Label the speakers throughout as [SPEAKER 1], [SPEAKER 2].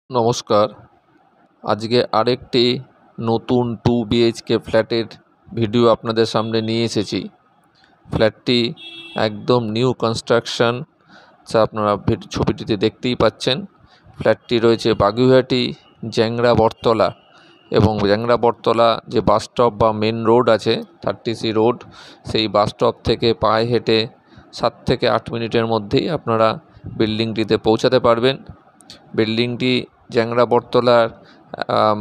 [SPEAKER 1] নমস্কার। আজকে আরেকটি নতুন 2 বিএইচকে ফ্ল্যাটের ভিডিও আপনাদের সামনে নিয়ে এসেছি। ফ্ল্যাটটি একদম নিউ কনস্ট্রাকশন, যা আপনারা ছবিটিতে দেখতেই পাচ্ছেন। ফ্ল্যাটটি রয়েছে বাগুইআটি জ্যাংড়া বটতলা, এবং জ্যাংড়া বটতলা যে বাস স্টপ বা মেন রোড আছে 30C রোড, সেই বাস স্টপ থেকে পায়ে হেঁটে 7 থেকে 8 মিনিটের মধ্যেই আপনারা বিল্ডিংটিতে পৌঁছাতে পারবেন। বিল্ডিংটি জ্যাংড়া বটতলার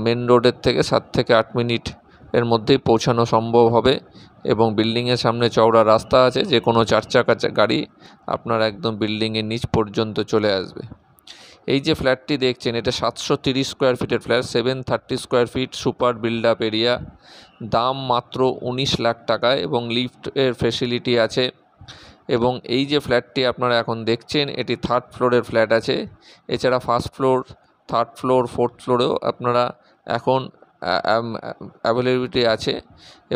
[SPEAKER 1] মেন রোডের থেকে 7 থেকে 8 মিনিট এর মধ্যেই পৌঁছানো সম্ভব হবে, এবং বিল্ডিংয়ের সামনে চওড়া রাস্তা আছে, যে কোনো 4 চাকা গাড়ি আপনার একদম বিল্ডিংয়ের নিচ পর্যন্ত চলে আসবে। এই যে ফ্ল্যাটটি দেখছেন, এটা 730 স্কোয়ার ফিটের flat, 730 square feet, super build up area. দাম মাত্র 19 লাখ টাকায়, এবং লিফটের ফেসিলিটি আছে। এবং এই যে ফ্ল্যাটটি আপনারা এখন দেখছেন, এটি 3rd ফ্লোরের ফ্ল্যাট আছে। এছাড়া 1st floor, 3rd floor, 4th ফ্লোরেও আপনারা এখন অ্যাভেলেবিলিটি আছে।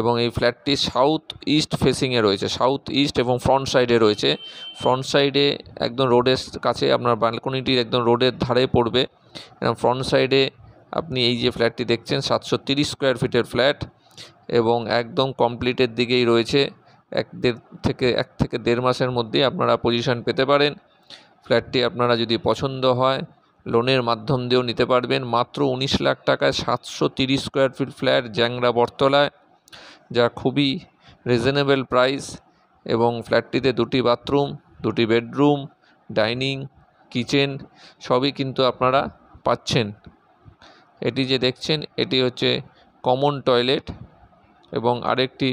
[SPEAKER 1] এবং এই ফ্ল্যাটটি সাউথ ইস্ট ফেসিংয়ে রয়েছে, সাউথ ইস্ট, এবং ফ্রন্ট সাইডে রয়েছে। ফ্রন্ট সাইডে একদম রোডের কাছে, আপনার ব্যালকনিটির একদম রোডের ধারে পড়বে। এবং ফ্রন্ট সাইডে আপনি এই যে ফ্ল্যাটটি দেখছেন, 730 স্কোয়ার ফিটের ফ্ল্যাট, এবং একদম কমপ্লিটের দিকেই রয়েছে। 1 থেকে 1.5 মাসের মধ্যেই আপনারা পজিশন পেতে পারেন। ফ্ল্যাটটি আপনারা যদি পছন্দ হয়, লোনের মাধ্যম দিয়েও নিতে পারবেন। মাত্র 19 লাখ টাকায় 730 স্কোয়ার ফিট ফ্ল্যাট জ্যাংড়া বটতলায়, যা খুবই রিজনেবল প্রাইস। এবং ফ্ল্যাটটিতে 2টি বাথরুম, 2টি বেডরুম, ডাইনিং, কিচেন সবই কিন্তু আপনারা পাচ্ছেন। এটি যে দেখছেন, এটি হচ্ছে কমন টয়লেট, এবং আরেকটি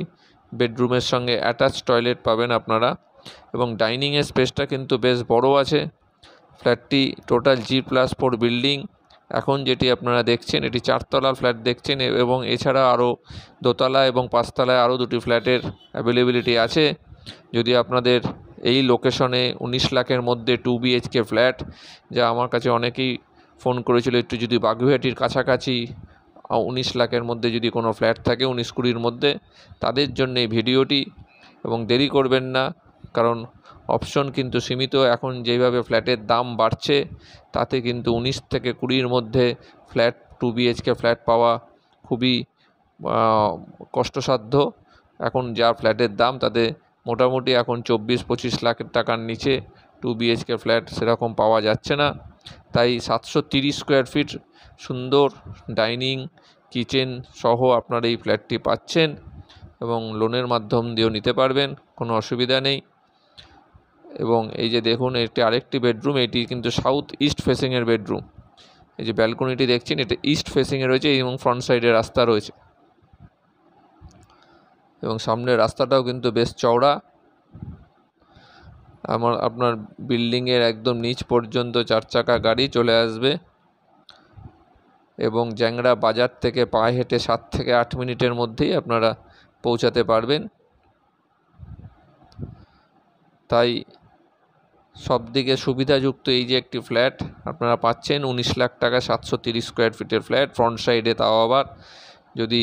[SPEAKER 1] বেডরুমের সঙ্গে অ্যাটাচ টয়লেট পাবেন আপনারা। এবং ডাইনিংয়ের স্পেসটা কিন্তু বেশ বড় আছে। ফ্ল্যাটটি টোটাল G+4 বিল্ডিং। এখন যেটি আপনারা দেখছেন, এটি 4 তলার ফ্ল্যাট দেখছেন, এবং এছাড়া আরও 2 তলা এবং 5 তলায় আরও 2টি ফ্ল্যাটের অ্যাভেলেবিলিটি আছে। যদি আপনাদের এই লোকেশনে 19 লাখের মধ্যে 2 বিএইচকে ফ্ল্যাট, যা আমার কাছে অনেকেই ফোন করেছিল, একটু যদি বাগুইআটির কাছাকাছি 19 লাখের মধ্যে যদি কোনো ফ্ল্যাট থাকে 19-20-র মধ্যে, তাদের জন্য এই ভিডিওটি। এবং দেরি করবেন না, কারণ অপশন কিন্তু সীমিত। এখন যেভাবে ফ্ল্যাটের দাম বাড়ছে, তাতে কিন্তু 19 থেকে 20-র মধ্যে ফ্ল্যাট, 2 বিএইচকে ফ্ল্যাট পাওয়া খুবই কষ্টসাধ্য। এখন যা ফ্ল্যাটের দাম, তাতে মোটামুটি এখন 24-25 লাখ টাকার নিচে 2 বিএইচকে ফ্ল্যাট সেরকম পাওয়া যাচ্ছে না। তাই 730 স্কোয়ার ফিট সুন্দর ডাইনিং, কিচেন সহ আপনার এই ফ্ল্যাটটি পাচ্ছেন, এবং লোনের মাধ্যম দিয়েও নিতে পারবেন, কোনো অসুবিধা নেই। এবং এই যে দেখুন, এটি আরেকটি বেডরুম, এটি কিন্তু সাউথ ইস্ট ফেসিংয়ের বেডরুম। এই যে ব্যালকনিটি দেখছেন, এটা ইস্ট ফেসিংয়ে রয়েছে, এবং ফ্রন্ট সাইডে রাস্তা রয়েছে, এবং সামনের রাস্তাটাও কিন্তু বেশ চওড়া। আপনার বিল্ডিংয়ের একদম নিচ পর্যন্ত 4 চাকা গাড়ি চলে আসবে, এবং জ্যাংড়া বাজার থেকে পায়ে হেঁটে 7 থেকে 8 মিনিটের মধ্যেই আপনারা পৌঁছাতে পারবেন। তাই সবদিকে সুবিধাযুক্ত এই যে একটি ফ্ল্যাট আপনারা পাচ্ছেন 19 লাখ টাকা, 730 স্কোয়ার ফিটের ফ্ল্যাট ফ্রন্ট সাইডে। তাও আবার যদি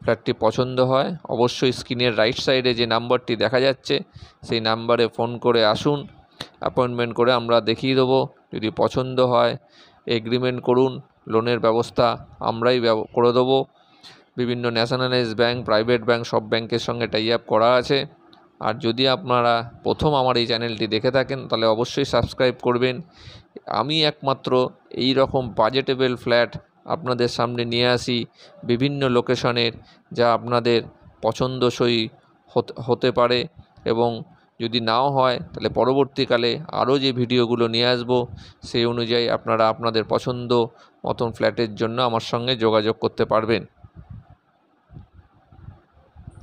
[SPEAKER 1] ফ্ল্যাটটি পছন্দ হয়, অবশ্যই স্ক্রিনের রাইট সাইডে যে নাম্বারটি দেখা যাচ্ছে, সেই নাম্বারে ফোন করে আসুন, অ্যাপয়েন্টমেন্ট করে আমরা দেখিয়ে দেবো। যদি পছন্দ হয়, এগ্রিমেন্ট করুন, লোনের ব্যবস্থা আমরাই করে দেবো। বিভিন্ন ন্যাশনালাইজ ব্যাঙ্ক, প্রাইভেট ব্যাঙ্ক, সব ব্যাংকের সঙ্গে টাই আপ করা আছে। আর যদি আপনারা প্রথম আমার এই চ্যানেলটি দেখে থাকেন, তাহলে অবশ্যই সাবস্ক্রাইব করবেন। আমি একমাত্র এই রকম বাজেটেবল ফ্ল্যাট আপনাদের সামনে নিয়ে আসি বিভিন্ন লোকেশনের, যা আপনাদের পছন্দসই হতে পারে। এবং যদি নাও হয়, তাহলে পরবর্তীকালে আরও যে ভিডিওগুলো নিয়ে আসবো, সেই অনুযায়ী আপনারা আপনাদের পছন্দ মতন ফ্ল্যাটের জন্য আমার সঙ্গে যোগাযোগ করতে পারবেন।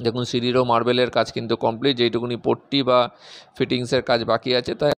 [SPEAKER 1] দেখুন, সিঁড়িরও মার্বেলের কাজ কিন্তু কমপ্লিট, যেইটুকুনি পট্টি বা ফিটিংসের কাজ বাকি আছে, তাই